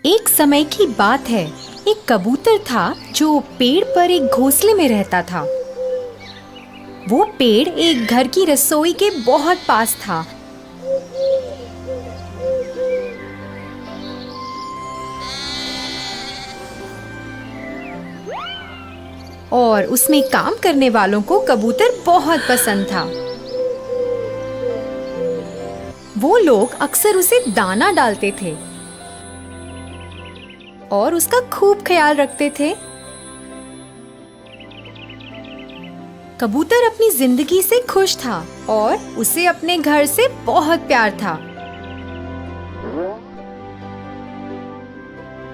एक समय की बात है। एक कबूतर था जो पेड़ पर एक घोंसले में रहता था। वो पेड़ एक घर की रसोई के बहुत पास था। और उसमें काम करने वालों को कबूतर बहुत पसंद था। वो लोग अक्सर उसे दाना डालते थे और उसका खूब ख्याल रखते थे। कबूतर अपनी जिंदगी से खुश था और उसे अपने घर से बहुत प्यार था।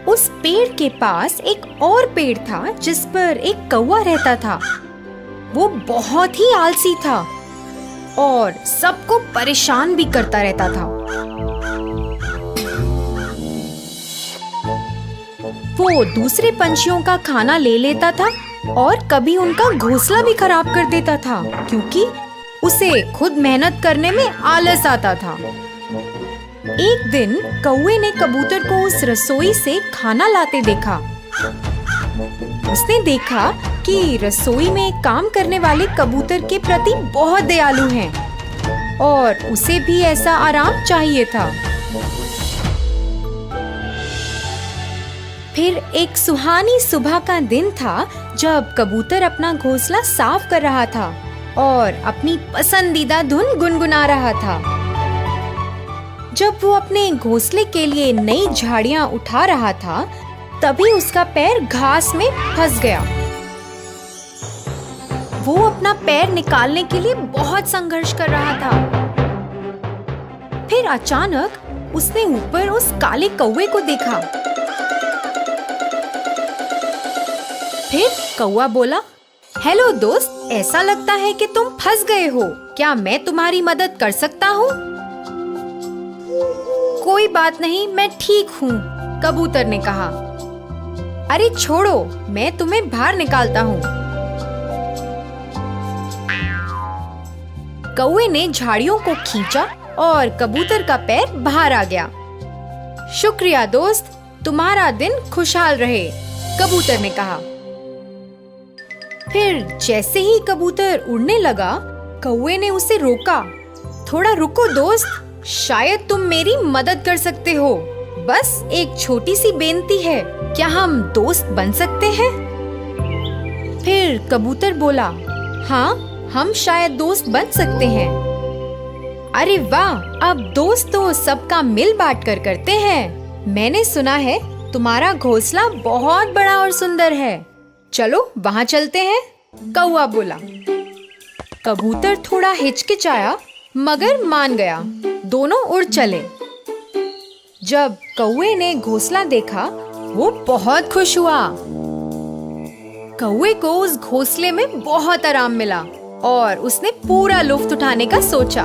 उस पेड़ के पास एक और पेड़ था जिस पर एक कौवा रहता था। वो बहुत ही आलसी था और सबको परेशान भी करता रहता था। वो दूसरे पंछियों का खाना ले लेता था और कभी उनका घोंसला भी खराब कर देता था क्योंकि उसे खुद मेहनत करने में आलस आता था। एक दिन कौवे ने कबूतर को उस रसोई से खाना लाते देखा। उसने देखा कि रसोई में काम करने वाले कबूतर के प्रति बहुत दयालु हैं और उसे भी ऐसा आराम चाहिए था। फिर एक सुहानी सुबह का दिन था जब कबूतर अपना घोंसला साफ कर रहा था और अपनी पसंदीदा धुन गुनगुना रहा था। जब वो अपने घोंसले के लिए नई झाड़ियां उठा रहा था तभी उसका पैर घास में फंस गया। वो अपना पैर निकालने के लिए बहुत संघर्ष कर रहा था। फिर अचानक उसने ऊपर उस काले कौवे को देखा। फिर कौवा बोला, हेलो दोस्त, ऐसा लगता है कि तुम फंस गए हो। क्या मैं तुम्हारी मदद कर सकता हूँ? कोई बात नहीं, मैं ठीक हूँ, कबूतर ने कहा। अरे छोड़ो, मैं तुम्हें बाहर निकालता हूँ। कौवे ने झाड़ियों को खींचा और कबूतर का पैर बाहर आ गया। शुक्रिया दोस्त, तुम्हारा दिन खुशहाल रहे, कबूतर ने कहा। फिर जैसे ही कबूतर उड़ने लगा, कौवे ने उसे रोका। थोड़ा रुको दोस्त, शायद तुम मेरी मदद कर सकते हो। बस एक छोटी सी बेनती है, क्या हम दोस्त बन सकते हैं? फिर कबूतर बोला, हाँ, हम शायद दोस्त बन सकते हैं। अरे वाह, अब दोस्त तो सबका मिल बांट कर करते हैं। मैंने सुना है तुम्हारा घोंसला बहुत बड़ा और सुंदर है। चलो वहाँ चलते हैं, कौवा बोला। कबूतर थोड़ा हिचकिचाया मगर मान गया। दोनों उड़ चले। जब कौवे ने घोंसला देखा वो बहुत खुश हुआ। कौवे को उस घोंसले में बहुत आराम मिला और उसने पूरा लुत्फ उठाने का सोचा।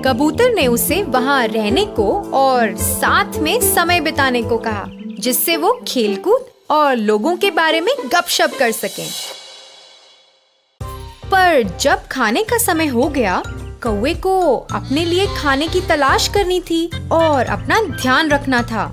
कबूतर ने उसे वहाँ रहने को और साथ में समय बिताने को कहा, जिससे वो खेलकूद और लोगों के बारे में गपशप कर सकें। पर जब खाने का समय हो गया, कौवे को अपने लिए खाने की तलाश करनी थी और अपना ध्यान रखना था।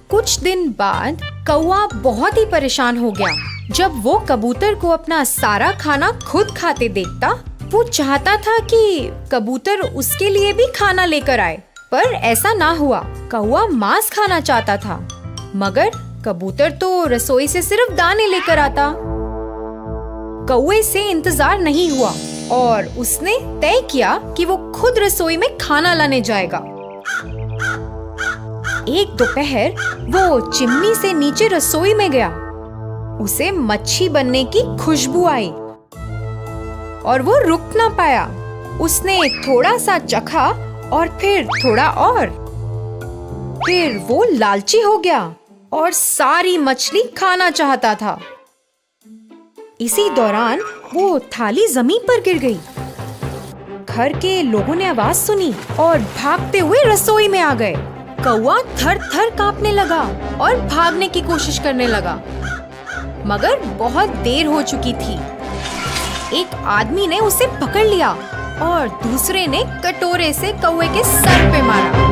कुछ दिन बाद कौवा बहुत ही परेशान हो गया। जब वो कबूतर को अपना सारा खाना खुद खाते देखता, वो चाहता था कि कबूतर उसके लिए भी खाना लेकर आए, पर ऐसा ना हुआ। कौवा मांस खाना चाहता था, मगर कबूतर तो रसोई से सिर्फ दाने लेकर आता। कौवे से इंतजार नहीं हुआ और उसने तय किया कि वो खुद रसोई में खाना लाने जाएगा। एक दोपहर वो चिमनी से नीचे रसोई में गया। उसे मच्छी बनने की खुशबू आई और वो रुक ना पाया। उसने थोड़ा सा चखा और फिर थोड़ा और। फिर वो लालची हो गया और सारी मछली खाना चाहता था। इसी दौरान वो थाली जमीन पर गिर गई। घर के लोगों ने आवाज सुनी और भागते हुए रसोई में आ गए। कौवा थर-थर कांपने लगा और भागने की कोशिश करने लगा, मगर बहुत देर हो चुकी थी। एक आदमी ने उसे पकड़ लिया और दूसरे ने कटोरे से कौवे के सर पे मारा।